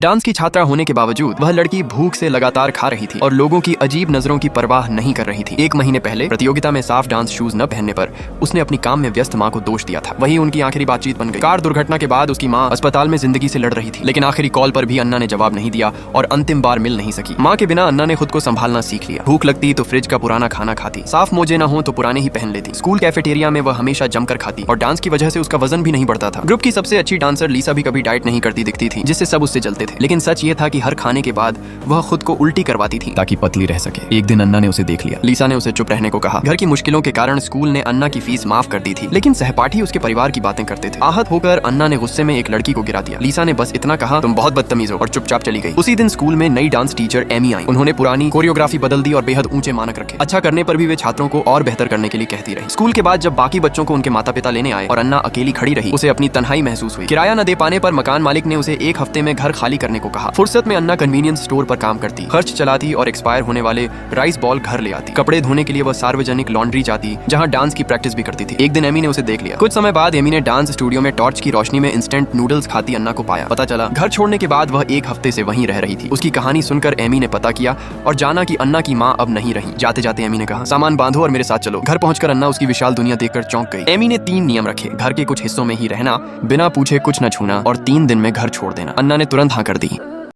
Dance की छात्रा होने के बावजूद वह लड़की भूख से लगातार खा रही थी और लोगों की अजीब नजरों की परवाह नहीं कर रही थी। 1 महीने पहले प्रतियोगिता में साफ डांस शूज न पहनने पर उसने अपनी काम में व्यस्त माँ को दोष दिया था। वही उनकी आखिरी बातचीत बन गई। कार दुर्घटना के बाद उसकी माँ अस्पताल में जिंदगी से लड़ रही थी, लेकिन आखिरी कॉल पर भी अन्ना ने जवाब नहीं दिया और अंतिम बार मिल नहीं सकी। माँ के बिना अन्ना ने खुद को संभालना सीख लिया। भूख लगती तो फ्रिज का पुराना खाना खाती, साफ मोजे न हो तो पुराने ही पहन लेती। स्कूल कैफेटेरिया में वह हमेशा जमकर खाती और डांस की वजह से उसका वजन भी नहीं बढ़ता था। ग्रुप की सबसे अच्छी डांसर लीसा भी कभी डाइट नहीं करती दिखती थी, जिससे सब उससे जलते थे। लेकिन सच ये था कि हर खाने के बाद वह खुद को उल्टी करवाती थी ताकि पतली रह सके। एक दिन अन्ना ने उसे देख लिया। लीसा ने उसे चुप रहने को कहा। घर की मुश्किलों के कारण स्कूल ने अन्ना की फीस माफ कर दी थी, लेकिन सहपाठी उसके परिवार की बातें करते थे। आहत होकर अन्ना ने गुस्से में एक लड़की को गिरा दिया। लीसा ने बस इतना कहा, तुम बहुत बदतमीज हो, और चुपचाप चली गई। उसी दिन स्कूल में नई डांस टीचर एमी आई। उन्होंने पुरानी कोरियोग्राफी बदल दी और बेहद ऊंचे मानक रखे। अच्छा करने पर भी वे छात्रों को और बेहतर करने के लिए कहती रही। स्कूल के बाद जब बाकी बच्चों को उनके माता पिता लेने आए और अन्ना अकेली खड़ी रही, उसे अपनी तन्हाई महसूस हुई। किराया न दे पाने पर मकान मालिक ने उसे 1 हफ्ते में घर खाली करने को कहा। फुर्सत में अन्ना कन्वीनियंस स्टोर पर काम करती, खर्च चलाती और एक्सपायर होने वाले राइस बॉल घर ले आती। कपड़े धोने के लिए वह सार्वजनिक लॉन्ड्री जाती, जहां डांस की प्रैक्टिस भी करती थी। एक दिन एमी ने उसे देख लिया। कुछ समय बाद एमी ने डांस स्टूडियो में टॉर्च की रोशनी में इंस्टेंट नूडल्स खाती अन्ना को पाया। पता चला घर छोड़ने के बाद वह 1 हफ्ते से वहीं रह रही थी। उसकी कहानी सुनकर एमी ने पता किया और जाना कि अन्ना की माँ अब नहीं रही। जाते जाते एमी ने कहा, सामान बांधो और मेरे साथ चलो। घर पहुंचकर अन्ना उसकी विशाल दुनिया देखकर चौंक गई। एमी ने 3 नियम रखे। घर के कुछ हिस्सों में ही रहना, बिना पूछे कुछ न छूना और 3 दिन में घर छोड़ देना। अन्ना ने तुरंत हाँ कर दी।